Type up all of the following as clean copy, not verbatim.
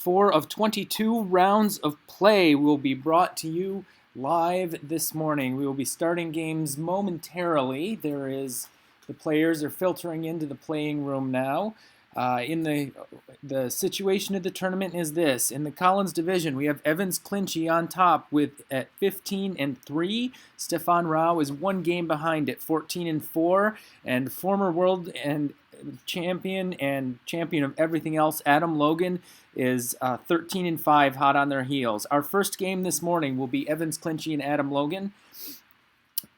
Four of 22 rounds of play will be brought to you live this morning. We will be starting games momentarily. The players are filtering into the playing room now. In the situation of the tournament is this: in the Collins division, we have Evans Clinchey on top at 15-3. Stefan Rao is one game behind at 14-4, and former world and champion of everything else, Adam Logan, is 13-5, hot on their heels. Our first game this morning will be Evans Clinchey and Adam Logan,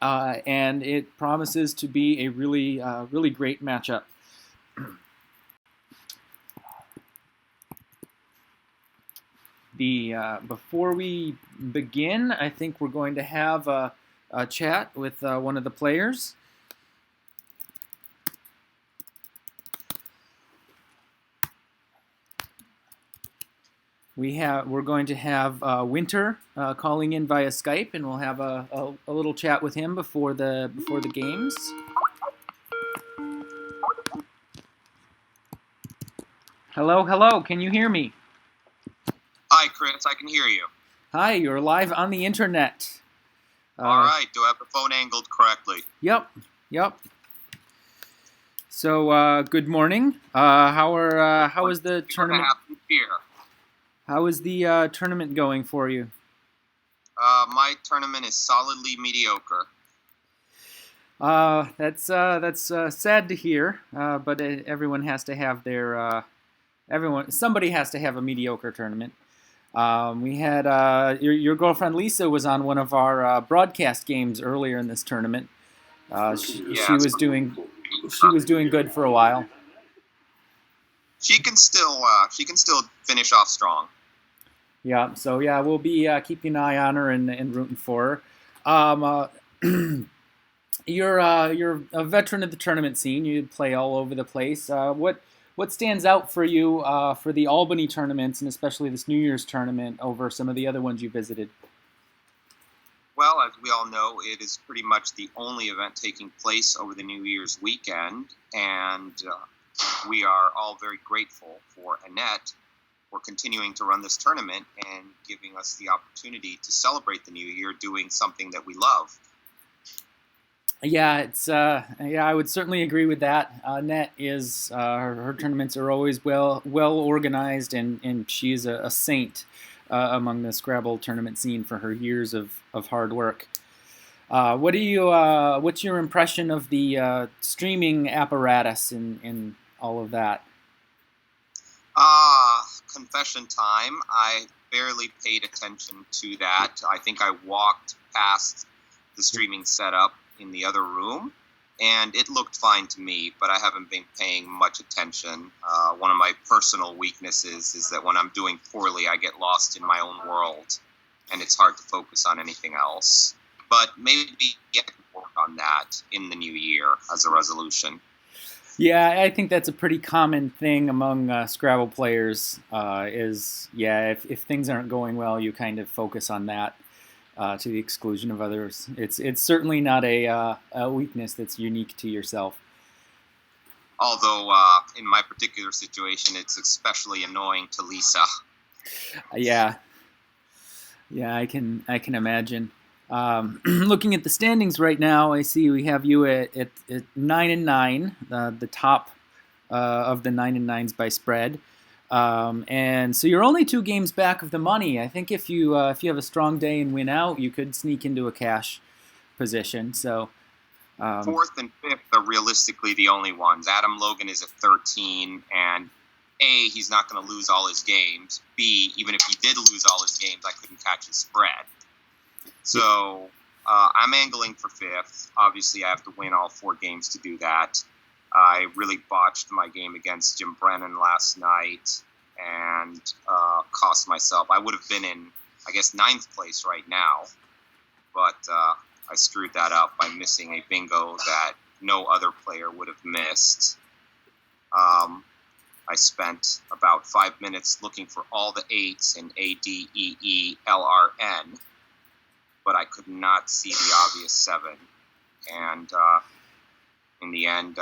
and it promises to be a really great matchup. Before we begin, I think we're going to have a chat with one of the players. We're going to have Winter calling in via Skype, and we'll have a little chat with him before the games. Hello. Can you hear me? Hi, Chris. I can hear you. Hi, you're live on the internet. All right. Do I have the phone angled correctly? Yep. So, good morning. How is the tournament? How is the tournament going for you? My tournament is solidly mediocre. That's sad to hear. But everyone has to have their somebody has to have a mediocre tournament. We had your girlfriend Lisa was on one of our broadcast games earlier in this tournament. She was doing good for a while. She can still finish off strong. Yeah, so we'll be keeping an eye on her and rooting for her. You're a veteran of the tournament scene. You play all over the place. What stands out for you for the Albany tournaments, and especially this New Year's tournament, over some of the other ones you visited? Well, as we all know, it is pretty much the only event taking place over the New Year's weekend, and we are all very grateful for Annette for continuing to run this tournament and giving us the opportunity to celebrate the New Year doing something that we love. Yeah, it's I would certainly agree with that. Annette is her tournaments are always well organized, and she's a saint among the Scrabble tournament scene for her years of hard work. What's your impression of the streaming apparatus and all of that? Confession time. I barely paid attention to that. I think I walked past the streaming setup in the other room, and it looked fine to me, but I haven't been paying much attention. One of my personal weaknesses is that when I'm doing poorly, I get lost in my own world, and it's hard to focus on anything else. But maybe I can work on that in the new year as a resolution. Yeah, I think that's a pretty common thing among Scrabble players. If things aren't going well, you kind of focus on that to the exclusion of others. It's certainly not a weakness that's unique to yourself. Although in my particular situation, it's especially annoying to Lisa. Yeah, I can imagine. Looking at the standings right now, I see we have you at 9-9, the top of the 9-9s by spread, and so you're only 2 games back of the money. I think if you have a strong day and win out, you could sneak into a cash position. So 4th and 5th are realistically the only ones. Adam Logan is at 13, and A, he's not going to lose all his games. B, even if he did lose all his games, I couldn't catch his spread. So I'm angling for 5th. Obviously, I have to win all 4 games to do that. I really botched my game against Jim Brennan last night and cost myself. I would have been in, 9th place right now, but I screwed that up by missing a bingo that no other player would have missed. I spent about 5 minutes looking for all the 8s in ADEELRN, but I could not see the obvious 7. And in the end,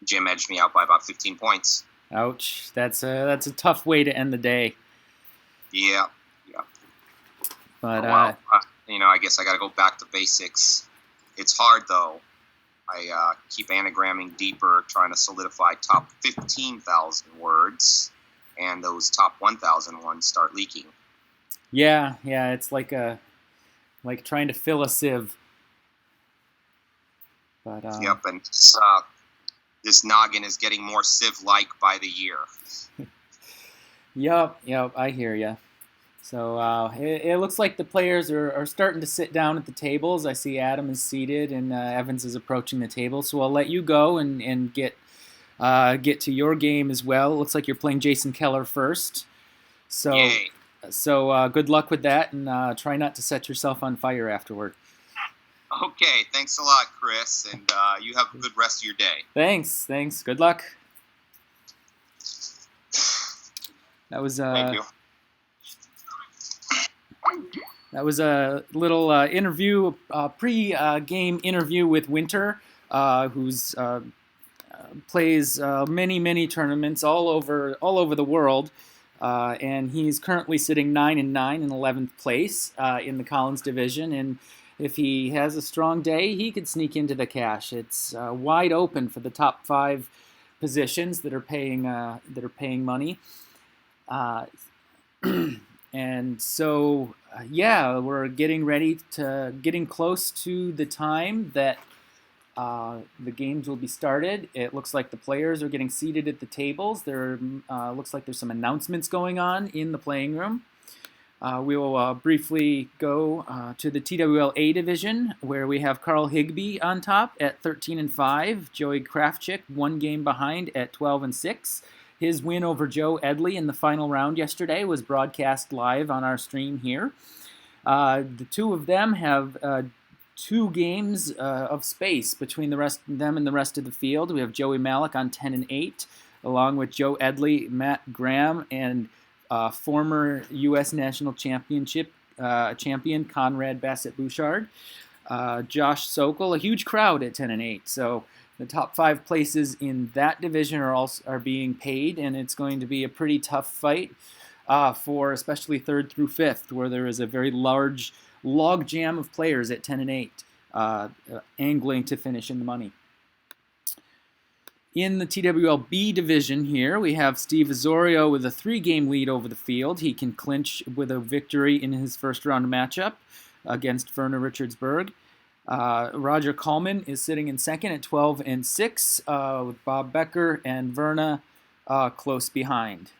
Jim edged me out by about 15 points. Ouch. That's a tough way to end the day. Yeah, yeah. But Oh, well, I guess I got to go back to basics. It's hard though. I keep anagramming deeper, trying to solidify top 15,000 words, and those top 1,000 ones start leaking. yeah, it's like trying to fill a sieve. But Yep, and this noggin is getting more sieve-like by the year. yep, I hear you. So it looks like the players are starting to sit down at the tables. I see Adam is seated and Evans is approaching the table. So I'll let you go and get to your game as well. It looks like you're playing Jason Keller first. So Yay. Good luck with that, and try not to set yourself on fire afterward. Okay, thanks a lot, Chris, and you have a good rest of your day. Thanks. Good luck. That was Thank you. That was a little interview, pre-game interview with Winter, who's plays many tournaments all over the world, and he's currently sitting 9-9 in 11th place in the Collins division. And if he has a strong day, he could sneak into the cash. It's wide open for the top 5 positions that are paying money. And so, we're getting close to the time that the games will be started. It looks like the players are getting seated at the tables. There looks like there's some announcements going on in the playing room. We will briefly go to the TWL-A division, where we have Carl Higbee on top at 13-5. Joey Krafchick 1 game behind at 12-6. His win over Joe Edley in the final round yesterday was broadcast live on our stream here. The two of them have 2 games of space between them and the rest of the field. We have Joey Malik on 10-8, along with Joe Edley, Matt Graham, and former U.S. National Championship champion Conrad Bassett-Bouchard. Josh Sokol, a huge crowd at 10-8. So the top 5 places in that division are being paid, and it's going to be a pretty tough fight for especially 3rd through 5th, where there is a very large log jam of players at 10-8 angling to finish in the money. In the TWL-B division here, we have Steve Osorio with a 3-game lead over the field. He can clinch with a victory in his first round matchup against Werner Richardsburg. Roger Coleman is sitting in second at 12-6, with Bob Becker and Verna close behind.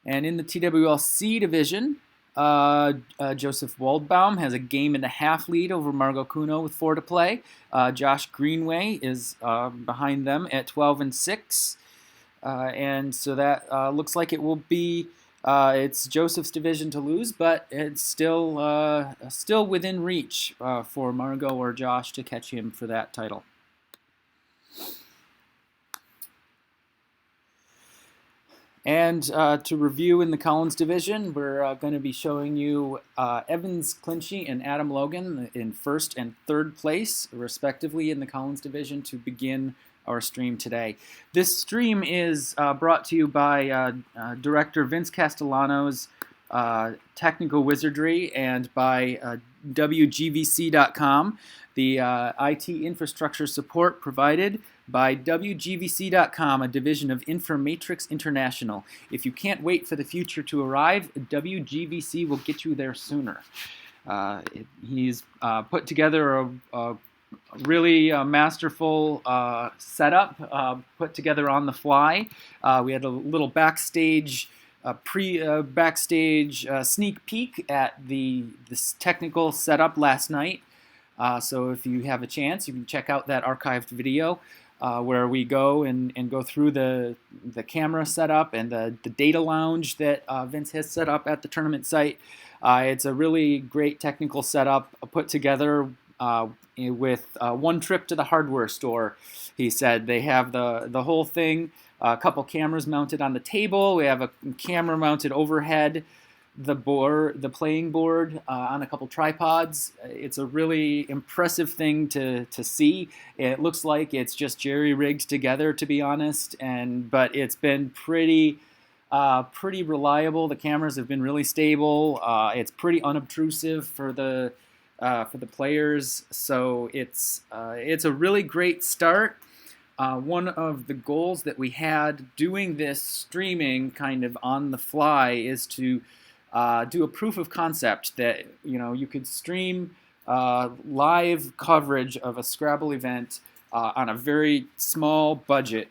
And in the TWL-C division, Joseph Waldbaum has a 1.5 lead over Margot Kuno with 4 to play. Josh Greenway is behind them at 12-6. And so that looks like it will be it's Joseph's division to lose, but it's still within reach for Margot or Josh to catch him for that title. And to review in the Collins division, we're going to be showing you Evans Clinchey and Adam Logan in 1st and 3rd place, respectively, in the Collins division to begin our stream today. This stream is brought to you by director Vince Castellano's Technical Wizardry and by WGVC.com, the IT infrastructure support provided by WGVC.com, a division of Informatrix International. If you can't wait for the future to arrive, WGVC will get you there sooner. He's put together a really masterful setup, put together on the fly. We had a little backstage sneak peek at this technical setup last night. So if you have a chance, you can check out that archived video where we go and go through the camera setup and the data lounge that Vince has set up at the tournament site. It's a really great technical setup put together with one trip to the hardware store. He said they have the whole thing, a couple cameras mounted on the table. We have a camera mounted overhead the playing board on a couple tripods. It's a really impressive thing to see. It looks like it's just jerry rigged together, to be honest, but it's been pretty reliable. The cameras have been really stable. It's pretty unobtrusive for the players, so it's a really great start. One of the goals that we had doing this streaming kind of on the fly is to do a proof of concept that you could stream live coverage of a Scrabble event on a very small budget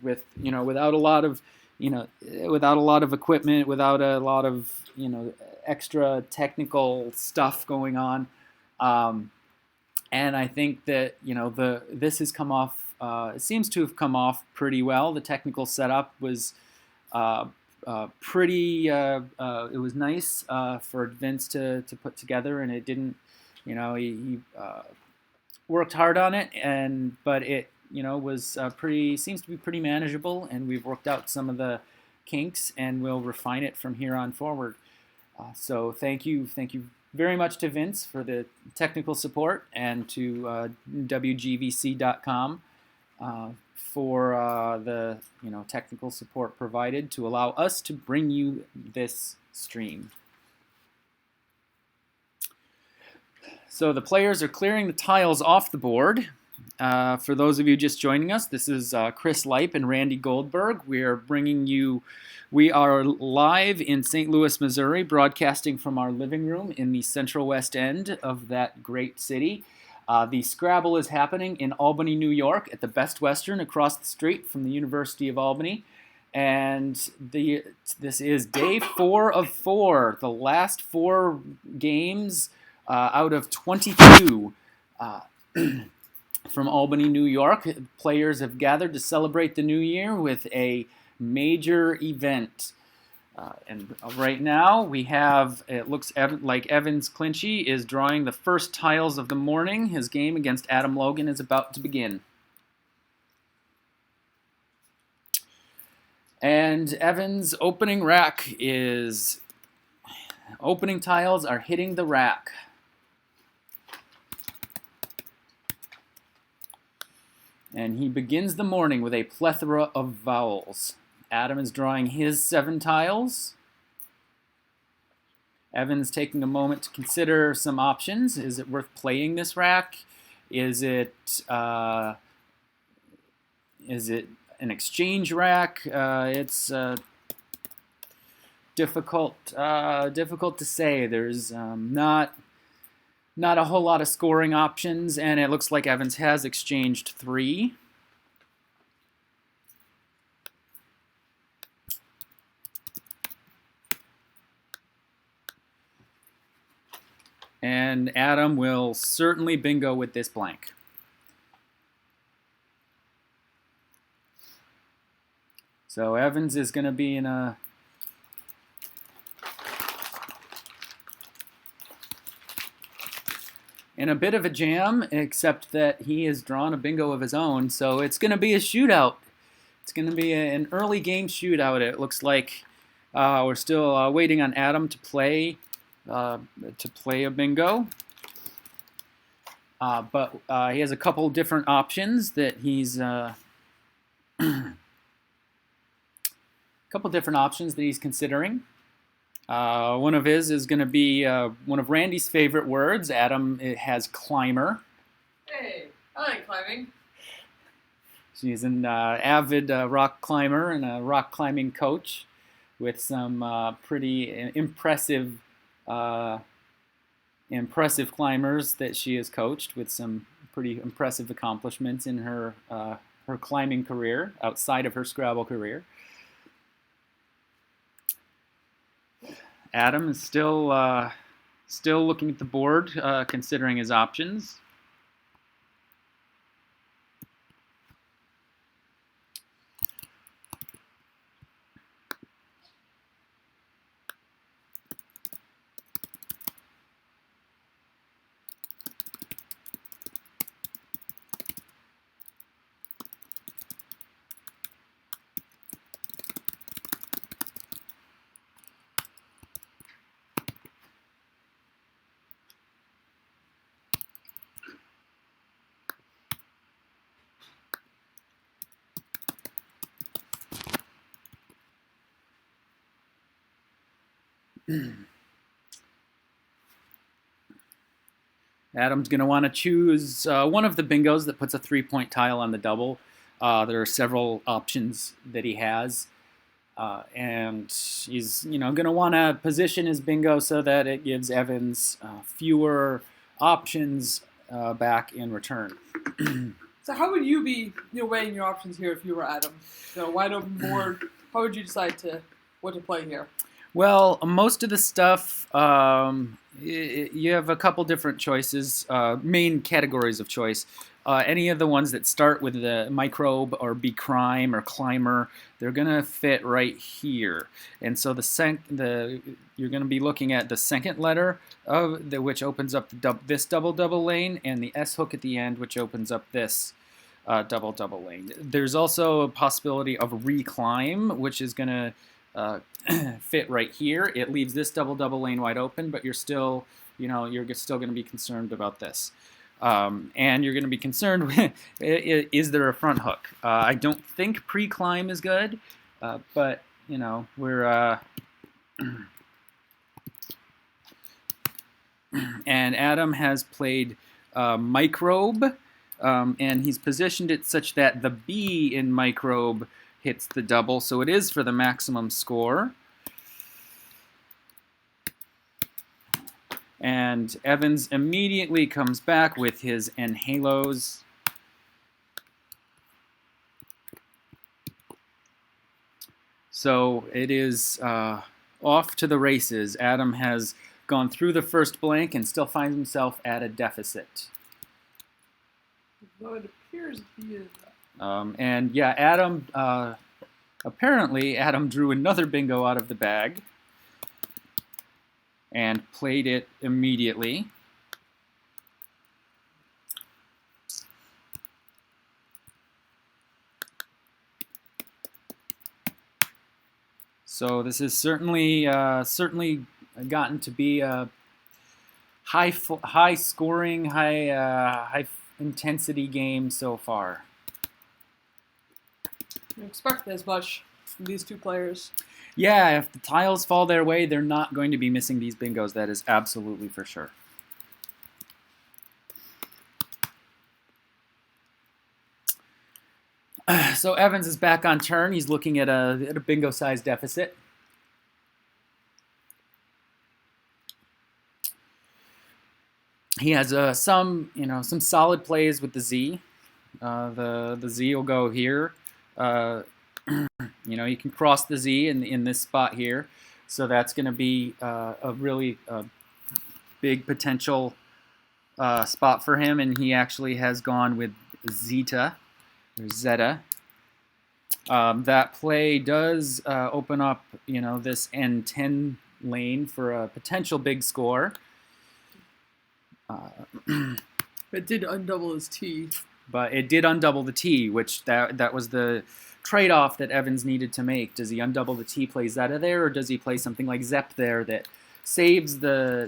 without a lot of equipment, without a lot of extra technical stuff going on. And I think that this has come off. It seems to have come off pretty well. The technical setup was pretty. It was nice for Vince to put together, and it didn't. He worked hard on it, but it was pretty. Seems to be pretty manageable, and we've worked out some of the kinks, and we'll refine it from here on forward. So thank you very much to Vince for the technical support, and to WGVC.com for the technical support provided to allow us to bring you this stream. So the players are clearing the tiles off the board. For those of you just joining us, this is Chris Leip and Randy Goldberg. We are live in St. Louis, Missouri, broadcasting from our living room in the central west end of that great city. The Scrabble is happening in Albany, New York, at the Best Western across the street from the University of Albany. And this is day 4 of 4, the last 4 games out of 22 from Albany, New York. Players have gathered to celebrate the new year with a major event. And right now we have, it looks like Evans Clinchy is drawing the first tiles of the morning. His game against Adam Logan is about to begin. And Evans' opening tiles are hitting the rack. And he begins the morning with a plethora of vowels. Adam is drawing his 7 tiles. Evan's taking a moment to consider some options. Is it worth playing this rack? Is it an exchange rack? It's difficult to say. There's not a whole lot of scoring options, and it looks like Evans has exchanged 3. And Adam will certainly bingo with this blank. So Evans is going to be in a bit of a jam, except that he has drawn a bingo of his own, so it's going to be a shootout. It's going to be an early game shootout. It looks like we're still waiting on Adam to play a bingo, but he has a couple different options that he's considering. One of his is going to be one of Randy's favorite words. Adam has climber. Hey, I like climbing. She's an avid rock climber and a rock climbing coach with some pretty impressive climbers that she has coached, with some pretty impressive accomplishments in her climbing career outside of her Scrabble career. Adam is still looking at the board, considering his options. Adam's going to want to choose one of the bingos that puts a 3-point tile on the double. There are several options that he has. And he's going to want to position his bingo so that it gives Evans fewer options back in return. So how would you be weighing your options here if you were Adam? Wide open board. How would you decide what to play here? Well, most of the stuff, you have a couple different choices, main categories of choice. Any of the ones that start with the microbe or be crime or climber, they're going to fit right here. And so you're going to be looking at the second letter which opens up this double lane, and the S hook at the end, which opens up this double lane. There's also a possibility of reclimb, which is going to fit right here. It leaves this double lane wide open, but you're still going to be concerned about this. And you're going to be concerned with, is there a front hook? I don't think pre-climb is good, but, we're... and Adam has played microbe, and he's positioned it such that the B in microbe hits the double, so it is for the maximum score. And Evans immediately comes back with his Enhalos. So it is off to the races. Adam has gone through the first blank and still finds himself at a deficit. Though it appears he is. And yeah, Adam, apparently Adam drew another bingo out of the bag and played it immediately. So this is certainly gotten to be a high scoring, high intensity game so far. You expect as much from these two players. Yeah, if the tiles fall their way, they're not going to be missing these bingos. That is absolutely for sure. So Evans is back on turn. He's looking at a bingo-sized deficit. He has some solid plays with the Z. The Z will go here. You can cross the Z in this spot here, so that's going to be a really big potential spot for him, and he actually has gone with Zeta or Zeta. That play does open up this N10 lane for a potential big score. It did undouble his T. But it did undouble the T, which that was the trade-off that Evans needed to make. Does he undouble the T, play Zeta there, or does he play something like Zep there that saves the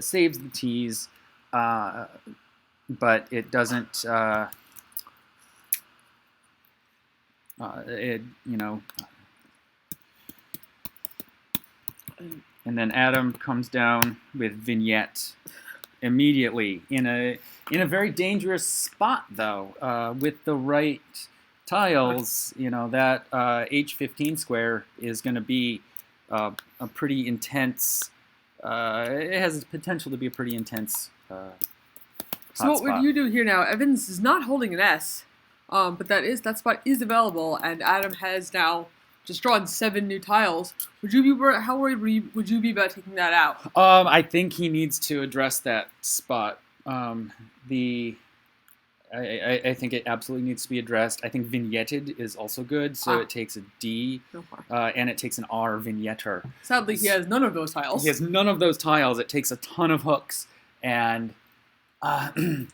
T's, but it doesn't and then Adam comes down with Vignette immediately in a very dangerous spot, though. With the right tiles, that H15 square is going to be a pretty intense. It has the potential to be a pretty intense. So what would you do here now? Evans is not holding an S, but that spot is available, and Adam has now just drawn 7 new tiles. How worried would you be about taking that out? I think he needs to address that spot. I think it absolutely needs to be addressed. I think vignetted is also good, so it takes a D, and it takes an R, vignetter. Sadly, he has none of those tiles. He has none of those tiles. It takes a ton of hooks, and it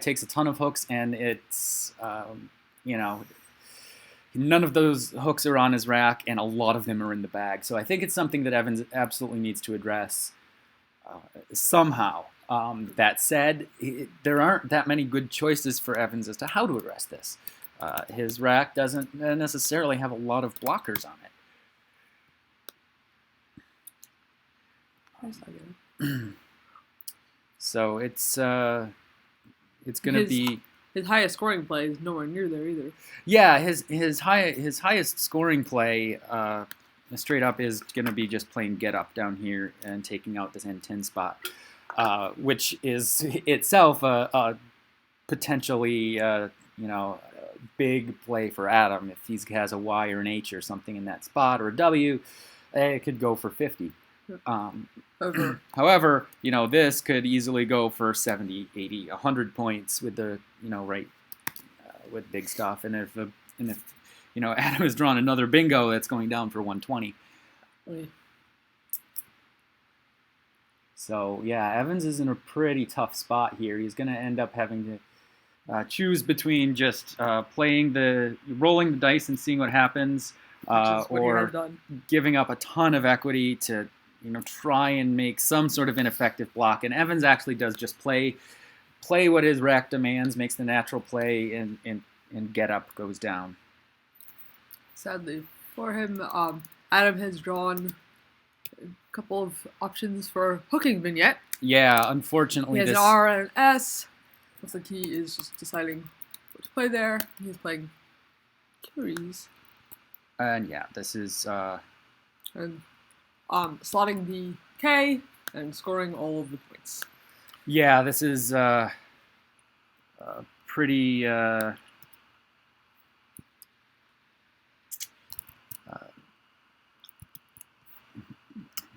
takes a ton of hooks, and it's none of those hooks are on his rack, and a lot of them are in the bag. So I think it's something that Evans absolutely needs to address somehow. That said, there aren't that many good choices for Evans as to how to address this. His rack doesn't necessarily have a lot of blockers on it. So it's going to be his highest scoring play is nowhere near there either. Yeah, his highest scoring play straight up is going to be just playing get up down here and taking out this N10 spot, which is itself a potentially big play for Adam. If he has a Y or an H or something in that spot, or a W, it could go for 50. However, this could easily go for 70, 80, 100 points with the with big stuff. And if Adam has drawn another bingo, that's going down for 120. Right. So yeah, Evans is in a pretty tough spot here. He's going to end up having to choose between just rolling the dice and seeing what happens, or giving up a ton of equity to try and make some sort of ineffective block. And Evans actually does just play what his rack demands, makes the natural play, and get up goes down. Sadly for him, Adam has drawn a couple of options for hooking vignette. Yeah, unfortunately, he has an R and an S. Looks like he is just deciding what to play there. He's playing Curies. And yeah, this is and slotting the K and scoring all of the points. Yeah, this is pretty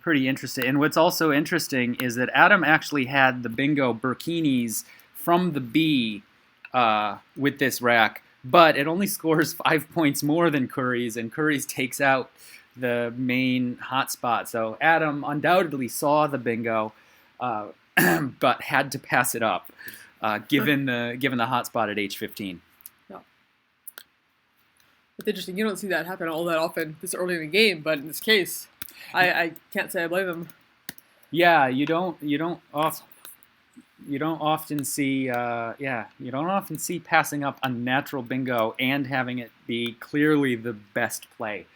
pretty interesting. And what's also interesting is that Adam actually had the bingo Burkinis from the B with this rack, but it only scores 5 points more than Curry's, and Curry's takes out the main hotspot. So Adam undoubtedly saw the bingo, but had to pass it up, given the hotspot at H15. Yeah, it's interesting. You don't see that happen all that often this early in the game, but in this case, I can't say I blame him. Yeah, you don't often see passing up a natural bingo and having it be clearly the best play.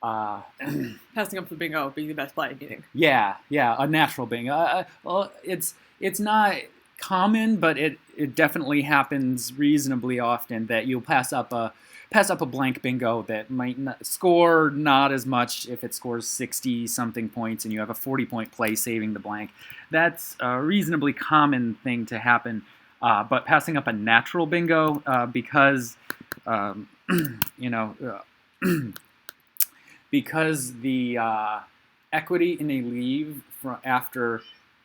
Passing up the bingo being the best play, meaning. Yeah, a natural bingo. Well, it's not common, but it definitely happens reasonably often that you'll pass up a blank bingo that might not score not as much if it scores 60 something points and you have a 40-point play saving the blank. That's a reasonably common thing to happen. But passing up a natural bingo because because the equity in a leave after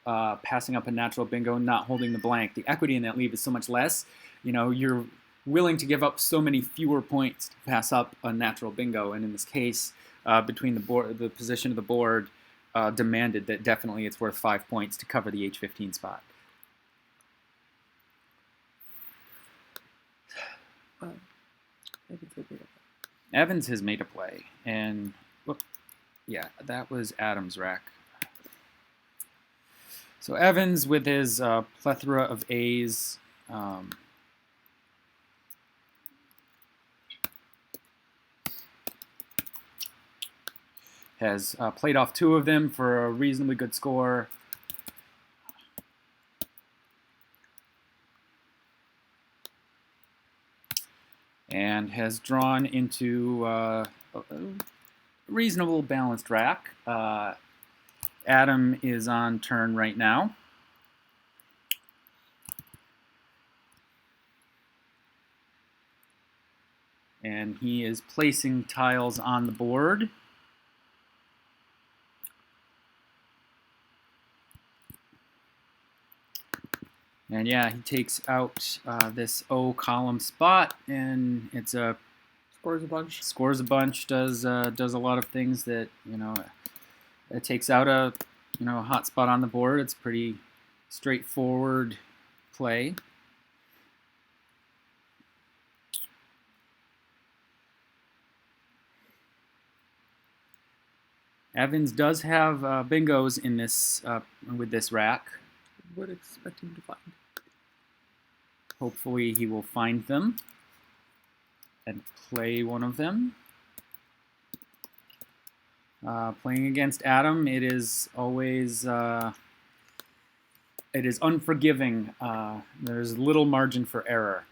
passing up a natural bingo, not holding the blank, the equity in that leave is so much less. You're willing to give up so many fewer points to pass up a natural bingo, and in this case, between the position of the board demanded that definitely it's worth 5 points to cover the H15 spot. Evans has made a play, and look, yeah, that was Adam's rack. So Evans, with his plethora of A's, has played off 2 of them for a reasonably good score. And has drawn into a reasonable balanced rack. Adam is on turn right now. And he is placing tiles on the board. And yeah, he takes out this O column spot, and it's a scores a bunch. Scores a bunch. Does a lot of things that it takes out a hot spot on the board. It's pretty straightforward play. Evans does have bingos in this with this rack. Would expect him to find. Hopefully he will find them and play one of them. Playing against Adam, it is always it is unforgiving. There's little margin for error.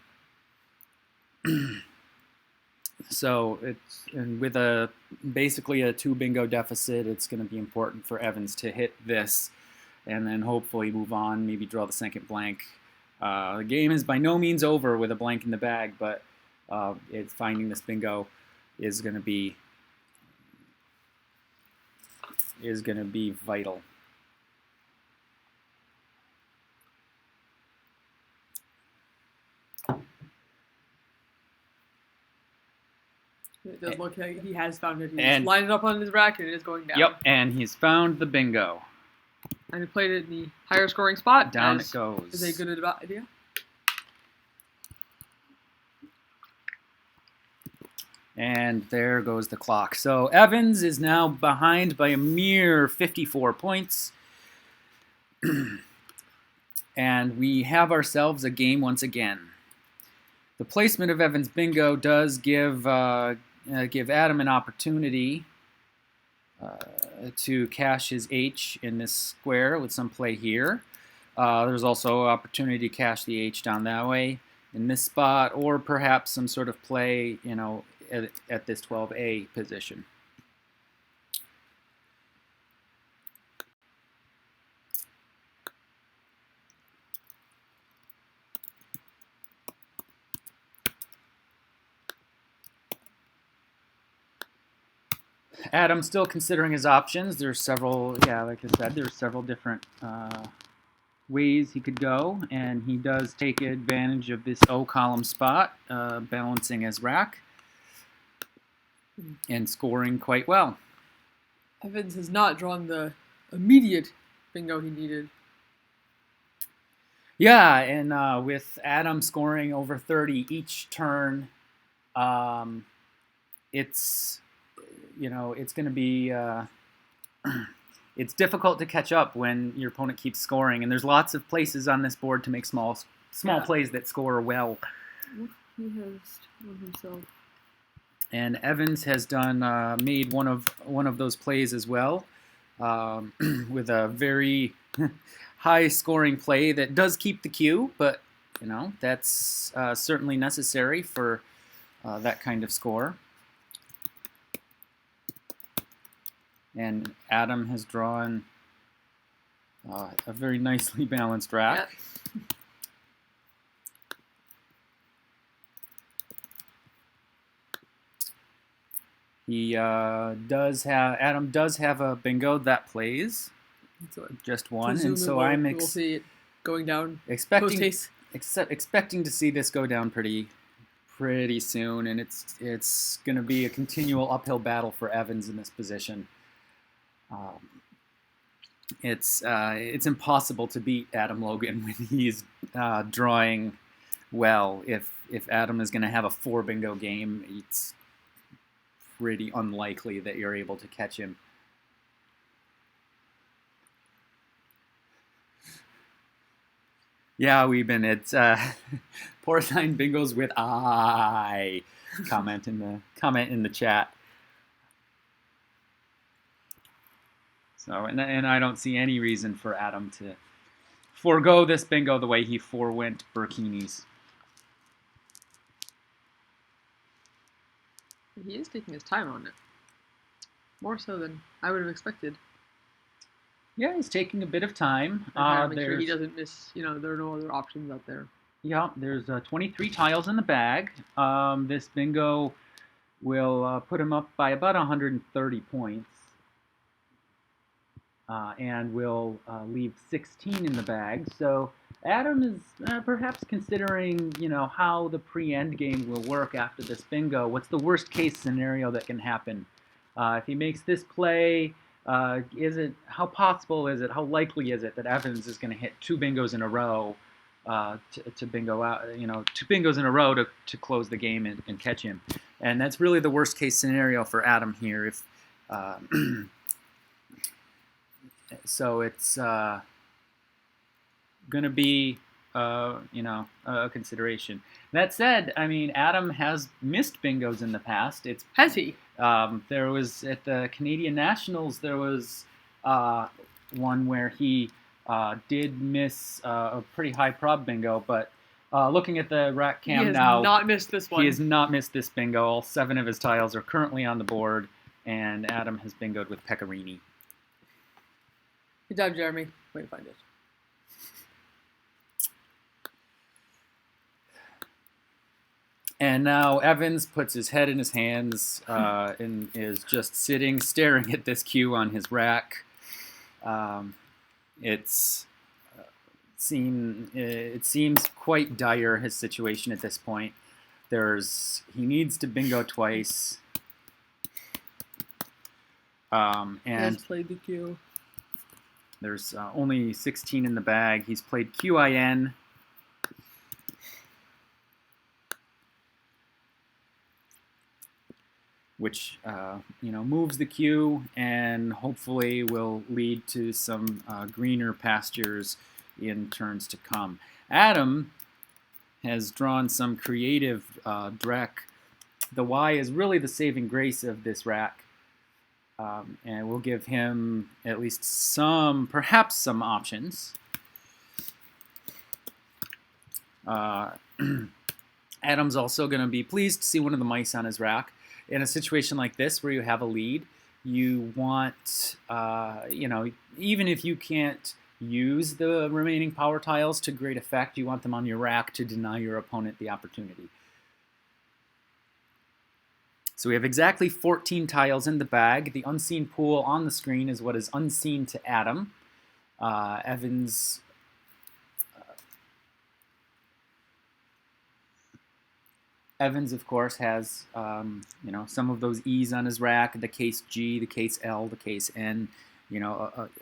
So with basically a 2 bingo deficit, it's going to be important for Evans to hit this, and then hopefully move on, maybe draw the second blank. The game is by no means over with a blank in the bag, but it's finding this bingo is going to be vital. It does look like he has found it. He's lined it up on his rack and it is going down. Yep, and he's found the bingo. And he played it in the higher scoring spot. Down it goes. Is a good idea? And there goes the clock. So Evans is now behind by a mere 54 points. And we have ourselves a game once again. The placement of Evans' bingo does give Adam an opportunity to cash his H in this square with some play here. There's also opportunity to cash the H down that way in this spot, or perhaps some sort of play, at this 12A position. Adam's still considering his options. There's several, like I said, there's several different ways he could go, and he does take advantage of this O column spot, balancing his rack and scoring quite well. Evans has not drawn the immediate bingo he needed. Yeah, and with Adam scoring over 30 each turn, it's going to be it's difficult to catch up when your opponent keeps scoring, and there's lots of places on this board to make small plays that score well. He has won himself. And Evans has made one of those plays as well, with a very high scoring play that does keep the queue, but that's certainly necessary for that kind of score. And Adam has drawn a very nicely balanced rack. Yep. Adam does have a bingo that plays, just one, and so we'll see it going down. Expecting to see this go down pretty soon, and it's going to be a continual uphill battle for Evans in this position. It's impossible to beat Adam Logan when he's drawing well. If Adam is going to have a 4 bingo game, it's pretty unlikely that you're able to catch him. Yeah, it's porcine bingos with I. Comment in the chat. So, and I don't see any reason for Adam to forego this bingo the way he forewent Burkini's. He is taking his time on it. More so than I would have expected. Yeah, he's taking a bit of time. Make sure he doesn't miss, there are no other options out there. Yeah, there's 23 tiles in the bag. This bingo will put him up by about 130 points. And will leave 16 in the bag. So Adam is perhaps considering, how the pre-end game will work after this bingo. What's the worst case scenario that can happen? If he makes this play, how possible is it? How likely is it that Evans is going to hit 2 bingos in a row to bingo out? 2 bingos in a row to close the game and catch him. And that's really the worst case scenario for Adam here. If so it's going to be, a consideration. That said, Adam has missed bingos in the past. Has he? There was at the Canadian Nationals, there was one where he did miss a pretty high prob bingo, but looking at the rack cam he has now, not missed this one. he has not missed this bingo. All 7 of his tiles are currently on the board, and Adam has bingoed with Pecorini. Good job, Jeremy. Way to find it. And now Evans puts his head in his hands and is just sitting, staring at this cue on his rack. It seems quite dire, his situation at this point. He needs to bingo twice. And He has played the cue. There's only 16 in the bag. He's played QIN. Which moves the queue and hopefully will lead to some greener pastures in turns to come. Adam has drawn some creative dreck. The Y is really the saving grace of this rack, and we'll give him at least perhaps some options. Adam's also going to be pleased to see one of the mice on his rack. In a situation like this where you have a lead, you want, even if you can't use the remaining power tiles to great effect, you want them on your rack to deny your opponent the opportunity. So we have exactly 14 tiles in the bag. The unseen pool on the screen is what is unseen to Adam. Evans, of course, has some of those E's on his rack, the case G, the case L, the case N,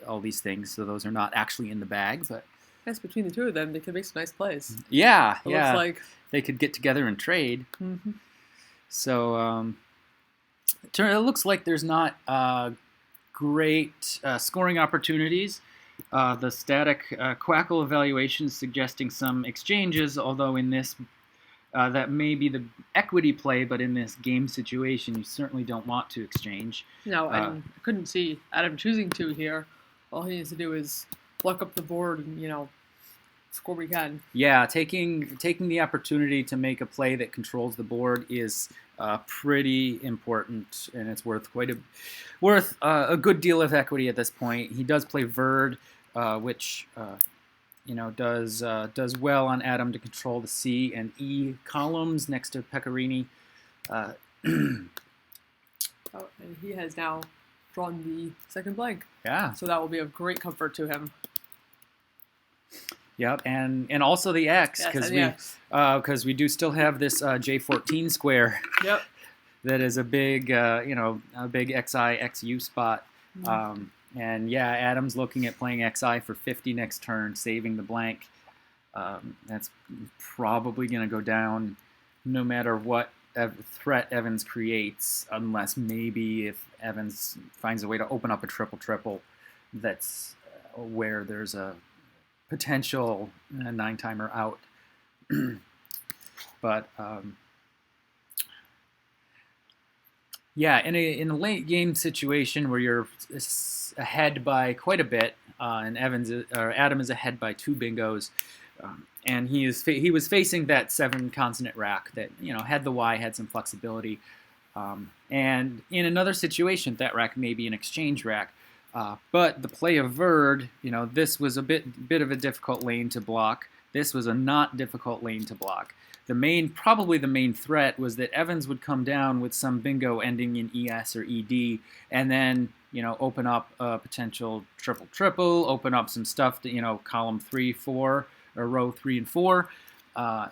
all these things. So those are not actually in the bag, but Yes, between the two of them, they could make some nice plays. Yeah, It yeah. looks like. They could get together and trade. Mm-hmm. So it looks like there's not great scoring opportunities. The static Quackle evaluation is suggesting some exchanges, although in this that may be the equity play, but in this game situation, you certainly don't want to exchange. No, and I couldn't see Adam choosing to here. All he needs to do is look up the board and, score we can. Yeah, taking the opportunity to make a play that controls the board is pretty important, and it's worth a good deal of equity at this point. He does play Verd, which does well on Adam to control the C and E columns next to Pecorini. And he has now drawn the second blank. Yeah. So that will be of great comfort to him. Yep, and also the X, because we do still have this J14 square. Yep. That is a big a big XI XU spot. Mm-hmm. And yeah, Adam's looking at playing XI for 50 next turn, saving the blank. That's probably going to go down no matter what threat Evans creates, unless maybe if Evans finds a way to open up a triple, that's where there's a potential 9-timer out. But yeah, in a late game situation where you're ahead by quite a bit, and Adam is ahead by 2 bingos, and he was facing that 7 consonant rack that had the Y, had some flexibility, and in another situation that rack may be an exchange rack, but the play of Verd, this was a bit of a difficult lane to block. This was a not difficult lane to block. Probably the main threat was that Evans would come down with some bingo ending in ES or ED, and then open up a potential triple, open up some stuff to column 3, 4, or row 3 and 4,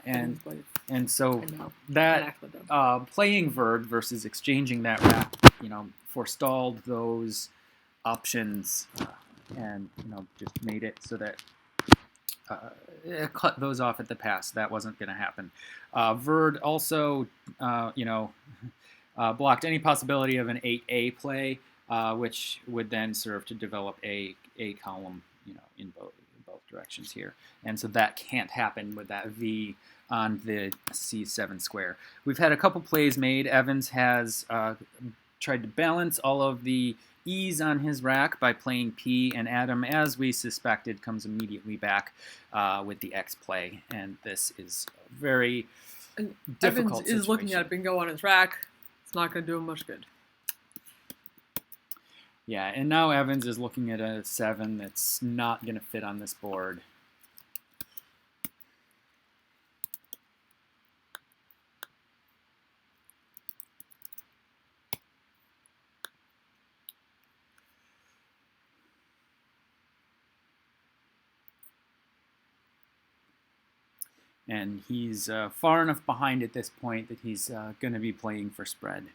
and so that playing Verd versus exchanging that rack, forestalled those options, and just made it so that. Cut those off at the pass. That wasn't going to happen. Verd also, blocked any possibility of an 8A play, which would then serve to develop a column, in both directions here. And so that can't happen with that V on the C7 square. We've had a couple plays made. Evans has tried to balance all of the E's on his rack by playing P, and Adam, as we suspected, comes immediately back with the X play, and this is a very difficult Evans is looking at a bingo on his rack. It's not going to do him much good. Yeah, and now Evans is looking at a 7 that's not going to fit on this board. And he's far enough behind at this point that he's going to be playing for spread.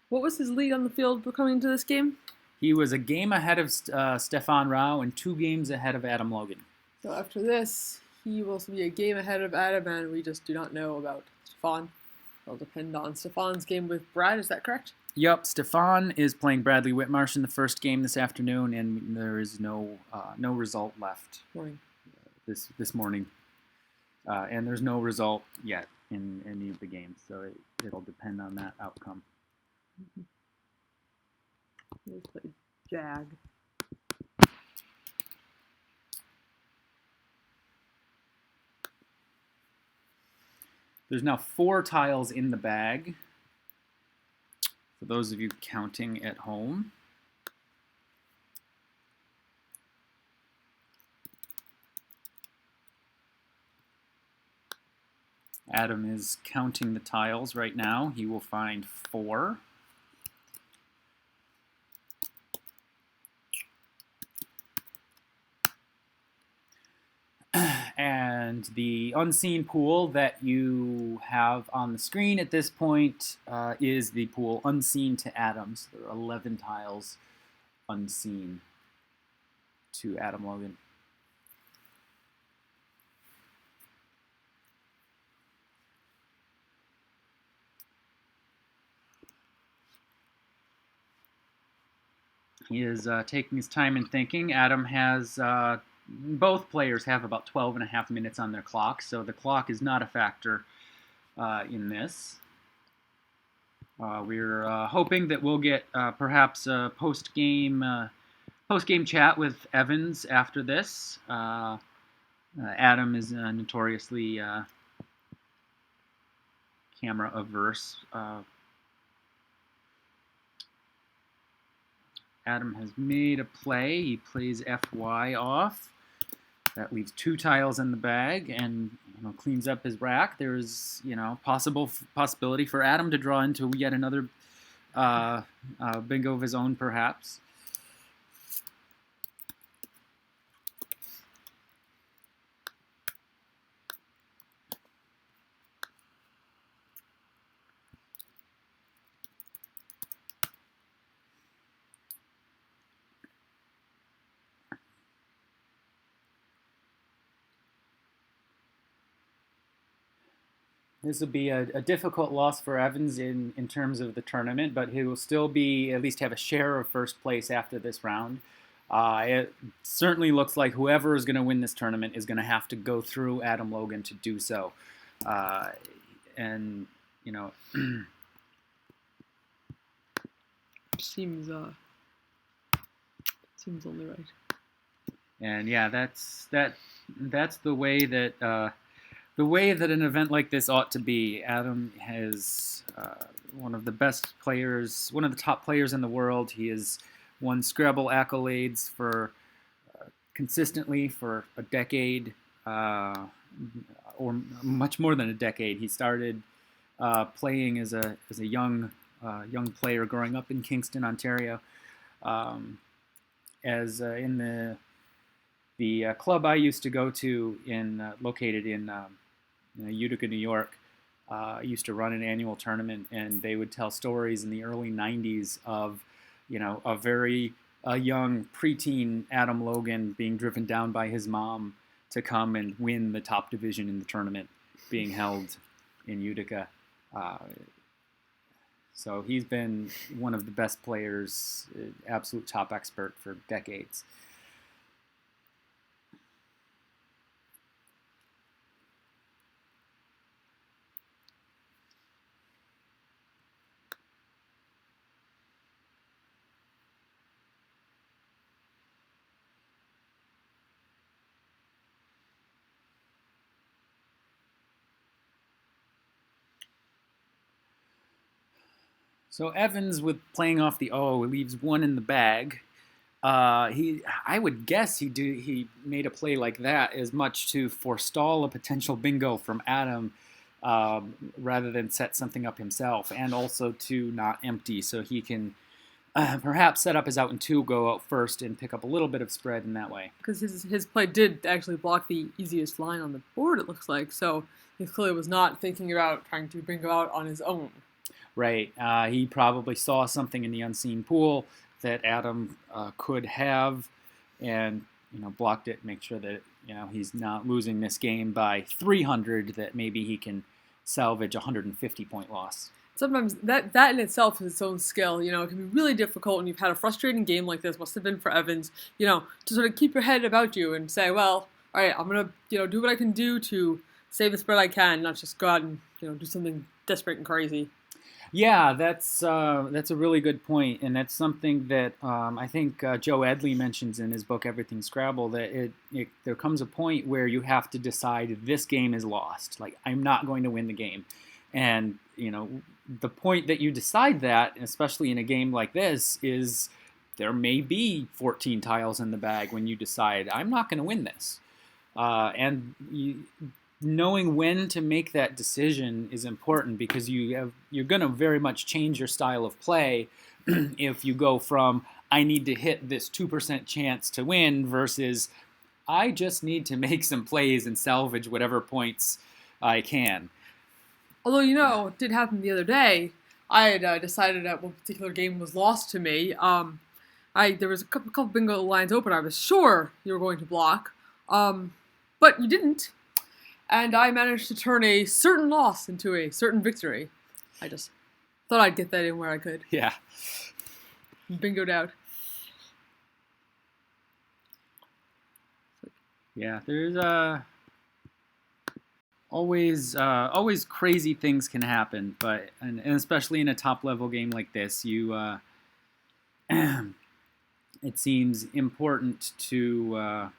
What was his lead on the field coming into this game? He was a game ahead of Stefan Rao and 2 games ahead of Adam Logan. So after this, he will be a game ahead of Adam, and we just do not know about Stefan. It'll depend on Stefan's game with Brad, is that correct? Yep, Stefan is playing Bradley Whitmarsh in the first game this afternoon, and there is no result left. Morning. This morning, and there's no result yet in any of the games, so it'll depend on that outcome. Let's play Jag. There's now 4 tiles in the bag, for those of you counting at home. Adam is counting the tiles right now. He will find 4. And the unseen pool that you have on the screen at this point is the pool unseen to Adam. So there are 11 tiles unseen to Adam Logan. He is taking his time and thinking. Adam has, both players have about 12 and a half minutes on their clock, so the clock is not a factor in this. We're hoping that we'll get perhaps a post-game chat with Evans after this. Adam is notoriously camera averse. Adam has made a play. He plays FY off. That leaves 2 tiles in the bag and cleans up his rack. There's possibility for Adam to draw into yet another bingo of his own, perhaps. This will be a difficult loss for Evans in terms of the tournament, but he will still at least have a share of first place after this round. It certainly looks like whoever is going to win this tournament is going to have to go through Adam Logan to do so. Seems only right. And yeah, that's the way that an event like this ought to be. Adam has one of the best players, one of the top players in the world. He has won Scrabble accolades consistently for a decade, or much more than a decade. He started playing as a young player growing up in Kingston, Ontario. In the club I used to go to located in Utica, New York, used to run an annual tournament, and they would tell stories in the early 90s of, a very young preteen Adam Logan being driven down by his mom to come and win the top division in the tournament being held in Utica. So he's been one of the best players, absolute top expert for decades. So Evans, with playing off the O, leaves one in the bag. I would guess he made a play like that as much to forestall a potential bingo from Adam, rather than set something up himself, and also to not empty, so he can perhaps set up his out and two, go out first, and pick up a little bit of spread in that way. Because his play did actually block the easiest line on the board, it looks like. So he clearly was not thinking about trying to bingo out on his own. Right. He probably saw something in the unseen pool that Adam could have, and blocked it. Make sure that he's not losing this game by 300. That maybe he can salvage a 150-point loss. Sometimes that in itself is its own skill. It can be really difficult when you've had a frustrating game like this. Must have been for Evans. To sort of keep your head about you and say, well, all right, I'm gonna do what I can do to save the spread I can, not just go out and do something desperate and crazy. Yeah, that's a really good point, and that's something that I think Joe Edley mentions in his book Everything Scrabble, that there comes a point where you have to decide this game is lost. Like, I'm not going to win the game, and the point that you decide that, especially in a game like this, is there may be 14 tiles in the bag when you decide I'm not going to win this, knowing when to make that decision is important, because you're going to very much change your style of play if you go from I need to hit this 2% chance to win versus I just need to make some plays and salvage whatever points I can. Although, it did happen the other day. I had decided that one particular game was lost to me. There was a couple bingo lines open. I was sure you were going to block, but you didn't. And I managed to turn a certain loss into a certain victory. I just thought I'd get that in where I could. Yeah. Bingoed out. Yeah, there's always crazy things can happen, but and especially in a top level game like this, it seems important to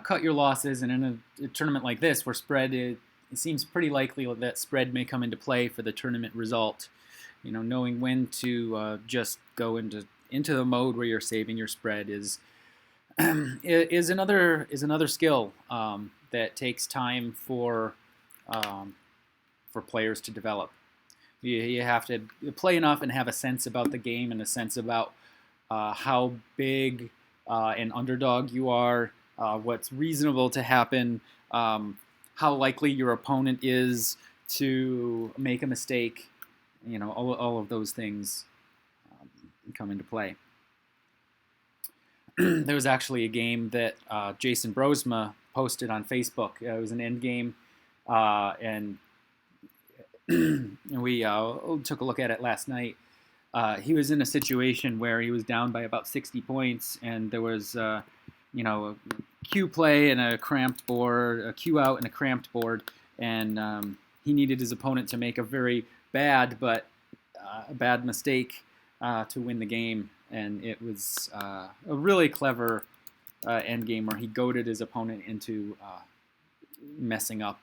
cut your losses, and in a tournament like this where spread, it seems pretty likely that spread may come into play for the tournament result. Knowing when to just go into the mode where you're saving your spread is another skill that takes time for players to develop. You have to play enough and have a sense about the game and a sense about how big an underdog you are, what's reasonable to happen, how likely your opponent is to make a mistake. All of those things come into play. There was actually a game that Jason Brosma posted on Facebook. It was an end game, and we took a look at it last night. He was in a situation where he was down by about 60 points, and there was a Q play and a cramped board, a Q out and a cramped board, and he needed his opponent to make a very bad mistake to win the game. And it was a really clever end game where he goaded his opponent into messing up.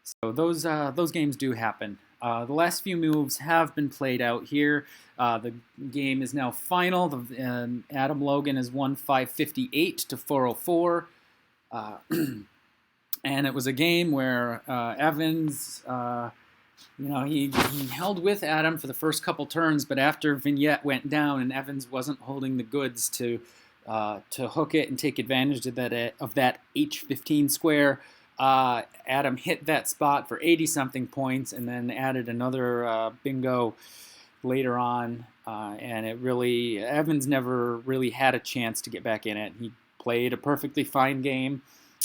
So those games do happen. The last few moves have been played out here. The game is now final. Adam Logan has won 558 to 404. And it was a game where Evans, he held with Adam for the first couple turns, but after Vignette went down and Evans wasn't holding the goods to hook it and take advantage of that H15 square, Adam hit that spot for 80-something points and then added another bingo later on, and Evans never really had a chance to get back in it. He played a perfectly fine game.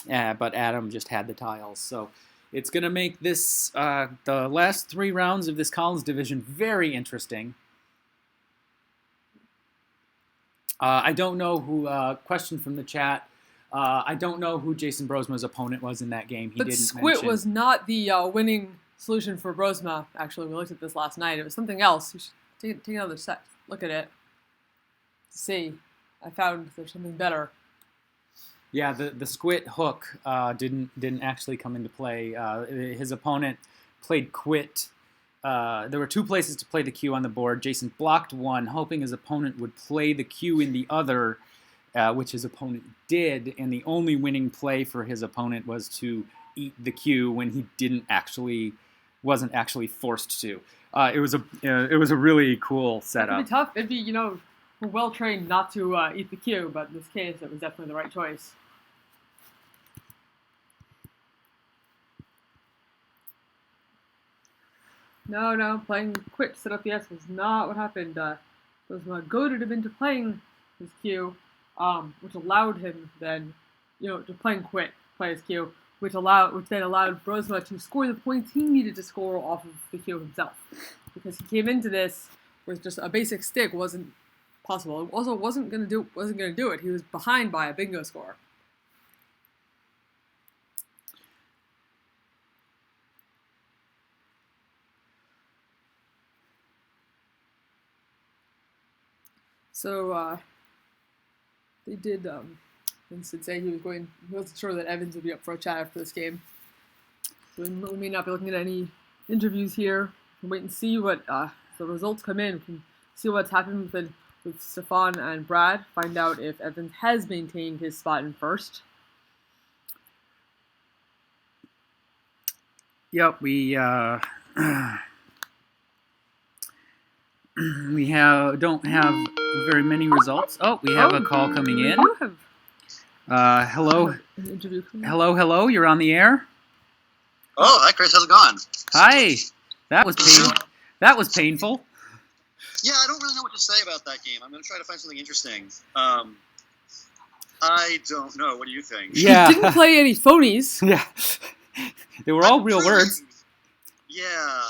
But Adam just had the tiles. So it's going to make this, the last 3 rounds of this Collins division, very interesting. I don't know who, question from the chat, I don't know who Jason Brosma's opponent was in that game. But Squid was not the winning solution for Brosma, actually. We looked at this last night. It was something else. You should take another look at it. see. I found there's something better. Yeah, the squit hook didn't actually come into play. His opponent played quit. There were two places to play the Q on the board. Jason blocked one, hoping his opponent would play the Q in the other, which his opponent did. And the only winning play for his opponent was to eat the Q when he wasn't actually forced to. It was a really cool setup. It'd be tough. It'd be we're well trained not to eat the Q, but in this case, it was definitely the right choice. No, playing quit to set up the S was not what happened. Was goaded him into playing his Q, which allowed him then, to playing quit, play his Q, which then allowed Brosma to score the points he needed to score off of the Q himself, because he came into this with just a basic stick wasn't possible. It also wasn't gonna do it. He was behind by a bingo score. So they did. Vincent say he wasn't sure that Evans would be up for a chat after this game. So we may not be looking at any interviews here. We'll wait and see what the results come in. We can see what's happened with Stefan and Brad. Find out if Evans has maintained his spot in first. Yep, we don't have very many results. Oh, we have a call coming in. Hello. Hello. You're on the air. Oh, hi, Chris. How's it going? Hi. That was painful. Yeah, I don't really know what to say about that game. I'm going to try to find something interesting. I don't know. What do you think? Yeah. You didn't play any phonies. Yeah. They were all real words. Yeah,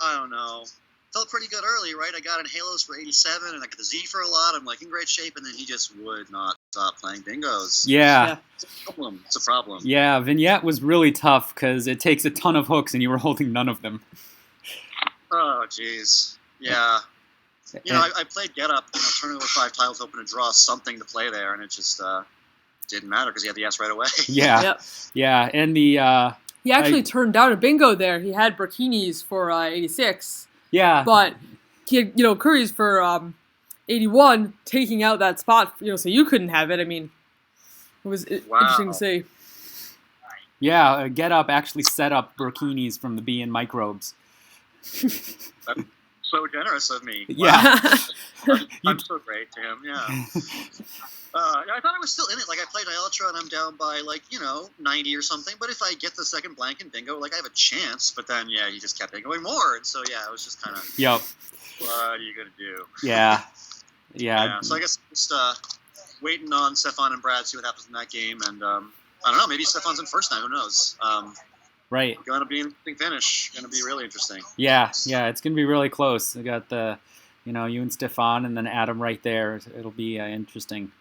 I don't know. Felt pretty good early, right? I got in Halos for 87, and I got the Z for a lot. I'm in great shape, and then he just would not stop playing bingos. Yeah. It's a problem. Yeah, Vignette was really tough because it takes a ton of hooks, and you were holding none of them. Oh, jeez. Yeah. I played Get Up, turning over 5 tiles, hoping to draw something to play there, and it just didn't matter because he had the S right away. Yeah. Yep. Yeah, and the... he actually turned down a bingo there. He had Burkinis for 86. Yeah. But he had, Curry's for 81, taking out that spot, so you couldn't have it. I mean, it was interesting to see. Yeah, Get Up actually set up Burkinis from the B and microbes. That's so generous of me. Yeah. Wow. I'm so great to him, yeah. I thought I was still in it. I played Ieltra and I'm down by 90 or something. But if I get the second blank in bingo, I have a chance. But then, he just kept going more. And so, it was just kind of, Yep. What are you going to do? Yeah. So I guess just waiting on Stefan and Brad, see what happens in that game. And I don't know, maybe Stefan's in first now. Who knows? Right. Going to be an interesting finish. Going to be really interesting. Yeah, it's going to be really close. We got you and Stefan and then Adam right there. It'll be interesting.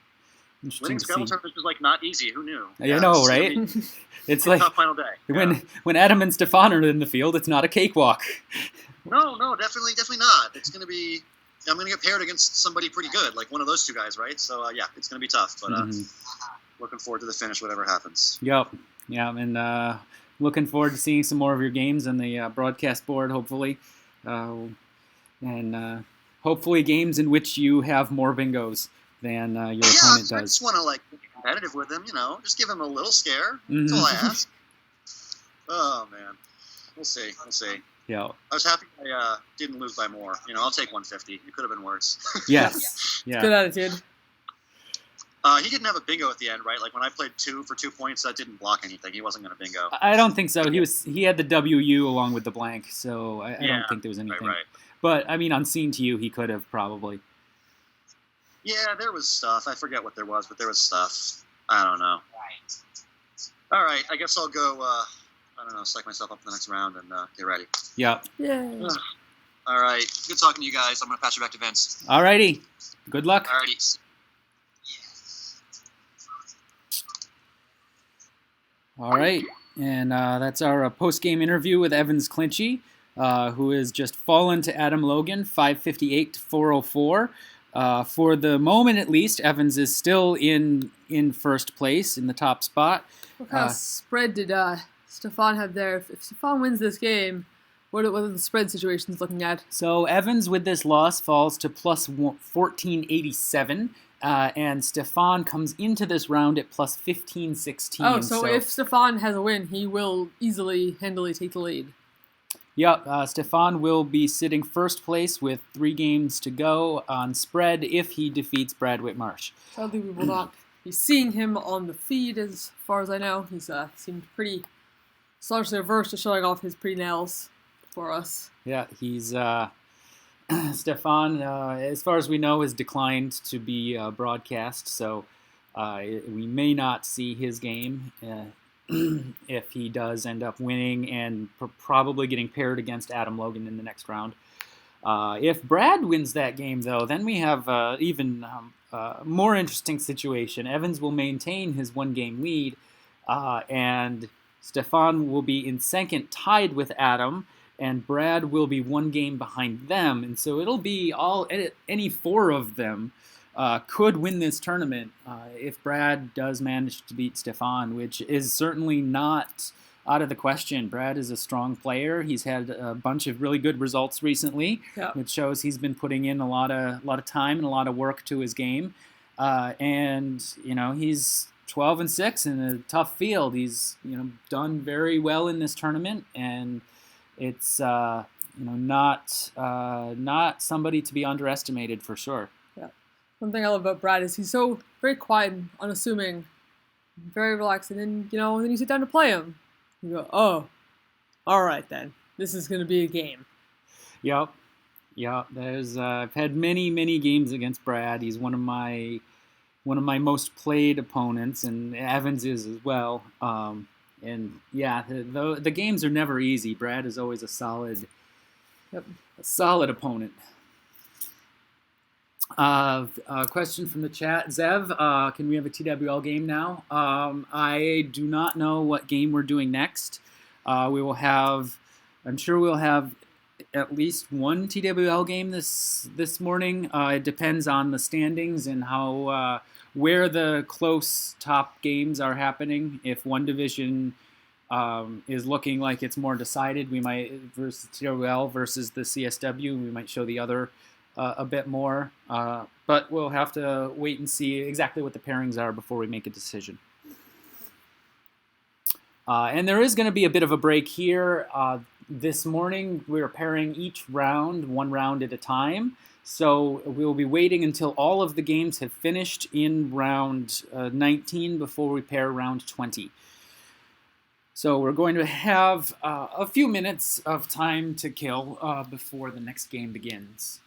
Winning Scrabble tournament is not easy. Who knew? I know, right? It's like tough final day. When Adam and Stefan are in the field, it's not a cakewalk. No, definitely not. It's going to be. I'm going to get paired against somebody pretty good, like one of those two guys, right? So it's going to be tough. But looking forward to the finish, whatever happens. Yep. Yeah, and looking forward to seeing some more of your games on the broadcast board, hopefully, and hopefully games in which you have more bingos than your opponent does. I just want to be competitive with him, just give him a little scare. That's all I ask. Oh man, we'll see. Yeah. I was happy I didn't lose by more. I'll take 150. It could have been worse. Yes. Yeah. Good attitude. He didn't have a bingo at the end, right? When I played 2 for 2 points, that didn't block anything. He wasn't going to bingo. I don't think so. He had the WU along with the blank, so I don't think there was anything. Right. But unseen to you, he could have probably. Yeah, there was stuff. I forget what there was, but there was stuff. I don't know. All right, I guess I'll go. Psych myself up for the next round and get ready. Yep. Yeah. All right, good talking to you guys. I'm going to pass you back to Vince. All righty. Good luck. All righty. All right, and that's our post-game interview with Evans Clinchy, who has just fallen to Adam Logan, 558 to 404. For the moment, at least, Evans is still in first place in the top spot. What kind of spread did Stefan have there? If Stefan wins this game, what are the spread situations looking at? So Evans, with this loss, falls to plus 1487. And Stefan comes into this round at plus 1516. Oh, so if Stefan has a win, he will handily take the lead. Yep, Stefan will be sitting first place with 3 games to go on spread if he defeats Brad Whitmarsh. Sadly, we will not be seeing him on the feed as far as I know. He's seemed pretty largely averse to showing off his pre-nails for us. Yeah, he's... Stefan, as far as we know, has declined to be broadcast, so we may not see his game if he does end up winning and probably getting paired against Adam Logan in the next round. If Brad wins that game, though, then we have even more interesting situation. Evans will maintain his 1-game lead, and Stefan will be in second, tied with Adam, and Brad will be 1 game behind them. And so it'll be any 4 of them could win this tournament if Brad does manage to beat Stefan, which is certainly not out of the question. Brad is a strong player. He's had a bunch of really good results recently, which shows he's been putting in a lot of time and a lot of work to his game. And he's 12-6 in a tough field. He's done very well in this tournament, and it's not somebody to be underestimated for sure. Yeah. One thing I love about Brad is he's so very quiet and unassuming, very relaxed, and then then you sit down to play him. You go, oh, all right then, this is going to be a game. Yep. There's I've had many games against Brad. He's one of my most played opponents, and Evans is as well. And yeah, the games are never easy. Brad is always a solid opponent. Question from the chat. Zev, can we have a TWL game now? I do not know what game we're doing next. I'm sure we'll have at least 1 TWL game this morning. It depends on the standings and how where the close top games are happening. If one division is looking like it's more decided, we might, versus TWL versus the CSW, we might show the other a bit more. But we'll have to wait and see exactly what the pairings are before we make a decision. And there is going to be a bit of a break here. This morning, we're pairing each round, 1 round at a time. So we'll be waiting until all of the games have finished in round 19 before we pair round 20. So we're going to have a few minutes of time to kill before the next game begins.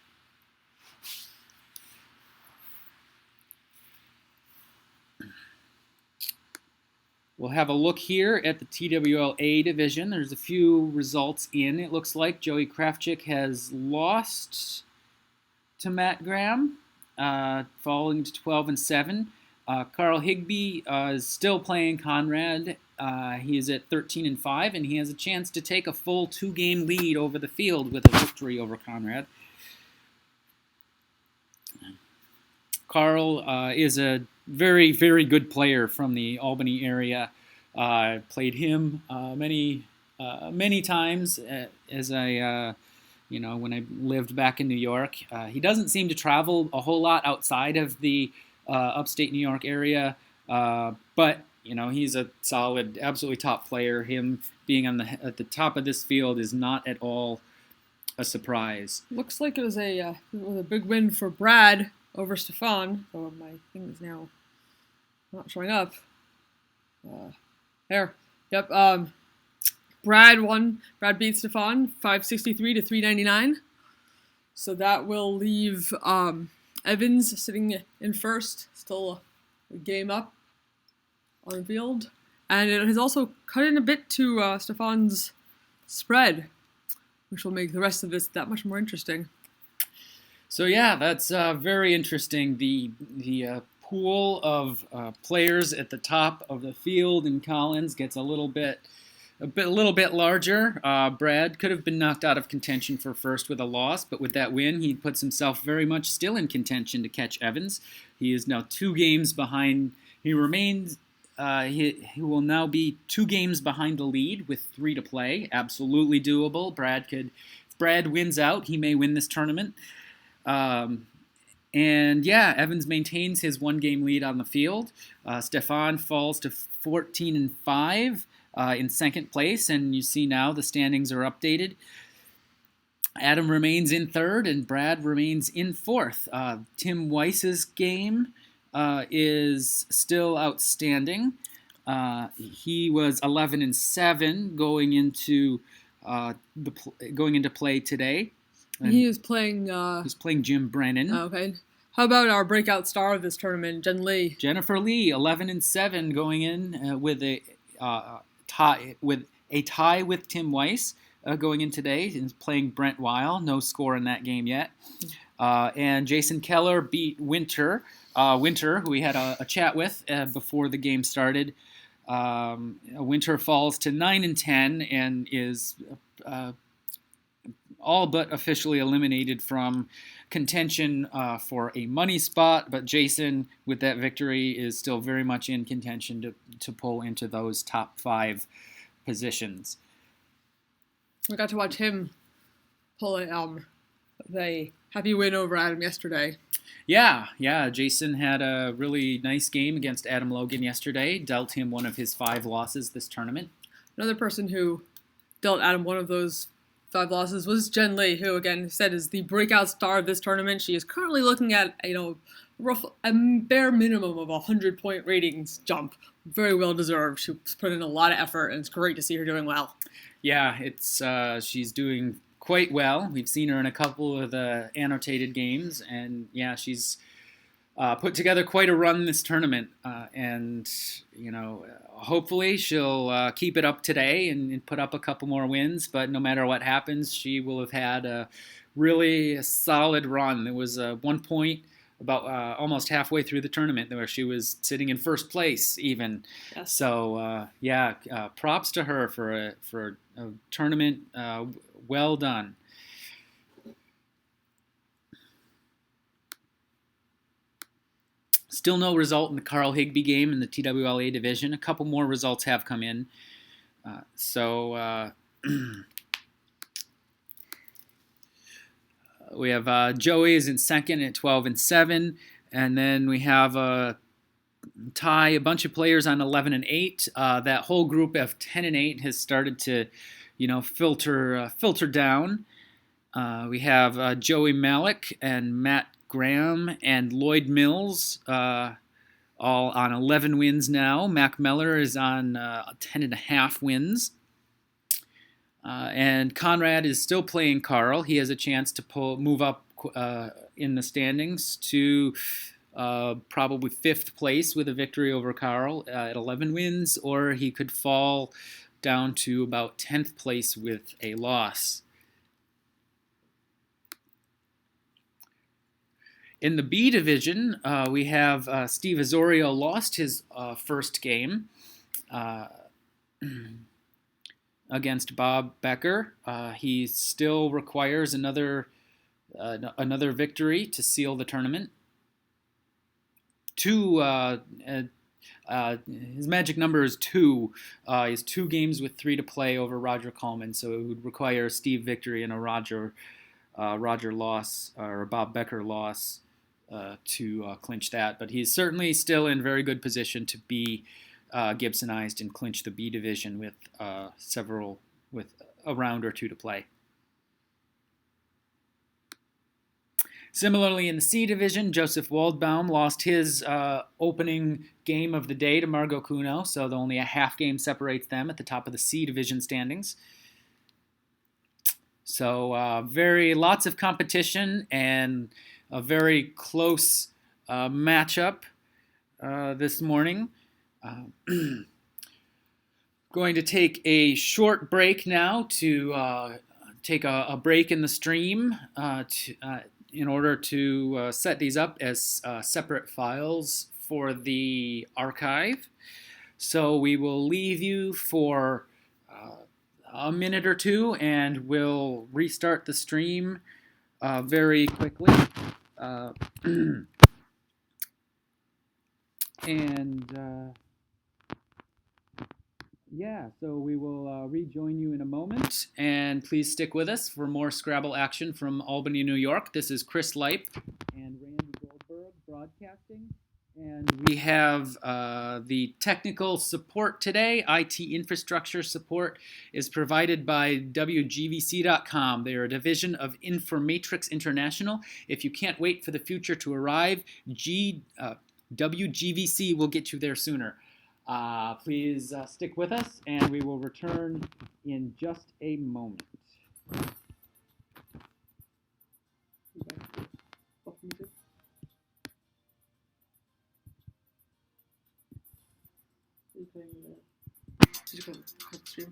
We'll have a look here at the TWL-A division. There's a few results in. It looks like Joey Kravchik has lost to Matt Graham, falling to 12-7. Carl Higby is still playing Conrad. He is at 13-5, and he has a chance to take a full 2-game lead over the field with a victory over Conrad. Carl is a very, very good player from the Albany area. Played him many times as I, when I lived back in New York. He doesn't seem to travel a whole lot outside of the upstate New York area, but he's a solid, absolutely top player. Him being at the top of this field is not at all a surprise. Looks like it was a big win for Brad over Stefan. Oh, my thing is now not showing up. There. Yep. Brad won. Brad beat Stefan 563 to 399. So that will leave Evans sitting in first, still a game up on the field. And it has also cut in a bit to Stefan's spread, which will make the rest of this that much more interesting. So yeah, that's very interesting. The pool of players at the top of the field in Collins gets a little bit a little bit larger. Brad could have been knocked out of contention for first with a loss, but with that win, he puts himself very much still in contention to catch Evans. He is now 2 games behind. He remains. He will now be 2 games behind the lead with 3 to play. Absolutely doable. If Brad wins out, he may win this tournament. And yeah, Evans maintains his 1-game lead on the field. Stefan falls to 14-5 in second place, and you see now the standings are updated. Adam remains in third, and Brad remains in fourth. Tim Weiss's game is still outstanding. He was 11-7 going into play today. And he is playing. He's playing Jim Brennan. Okay. How about our breakout star of this tournament, Jen Lee? Jennifer Lee, 11-7, going in with a tie with Tim Weiss going in today. He's playing Brent Weil. No score in that game yet. And Jason Keller beat Winter, who we had a chat with before the game started. Winter falls to 9-10 and is all but officially eliminated from contention for a money spot, but Jason, with that victory, is still very much in contention to pull into those top 5 positions. I got to watch him pull the happy win over Adam yesterday. Yeah. Jason had a really nice game against Adam Logan yesterday, dealt him one of his 5 losses this tournament. Another person who dealt Adam one of those 5 losses was Jen Lee, who again said is the breakout star of this tournament. She is currently looking at a bare minimum of 100-point ratings jump. Very well deserved. She's put in a lot of effort, and it's great to see her doing well. Yeah, it's she's doing quite well. We've seen her in a couple of the annotated games, and yeah, she's put together quite a run this tournament, and hopefully she'll keep it up today and put up a couple more wins. But no matter what happens, she will have had a really solid run. There was one point about almost halfway through the tournament where she was sitting in first place even. Yes. So props to her for a tournament well done. Still no result in the Carl Higbee game in the TWLA division. A couple more results have come in. We have Joey is in second at 12-7, and then we have a bunch of players on 11-8. That whole group of 10-8 has started to, filter down. We have Joey Malik and Matt Graham and Lloyd Mills all on 11 wins now. Mac Meller is on 10.5 wins. And Conrad is still playing Carl. He has a chance to move up in the standings to probably 5th place with a victory over Carl at 11 wins, or he could fall down to about 10th place with a loss. In the B division, we have Steve Azorio lost his first game against Bob Becker. He still requires another victory to seal the tournament. His magic number is 2. He has 2 games with 3 to play over Roger Coleman, so it would require a Steve victory and a Roger loss or a Bob Becker loss to clinch that. But he's certainly still in very good position to be Gibsonized and clinch the B division with a round or 2 to play. Similarly, in the C division, Joseph Waldbaum lost his opening game of the day to Margot Cuno, so only a half game separates them at the top of the C division standings. So lots of competition and a very close matchup this morning. Going to take a short break now to take a break in the stream in order to set these up as separate files for the archive. So we will leave you for a minute or two, and we'll restart the stream very quickly. Yeah, so we will rejoin you in a moment, and please stick with us for more Scrabble action from Albany, New York. This is Chris Leip and Randy Goldberg broadcasting, and we have the technical support today. IT infrastructure support is provided by WGVC.com. They are a division of Informatrix International. If you can't wait for the future to arrive, WGVC will get you there sooner. Please stick with us, and we will return in just a moment. Did you go stream?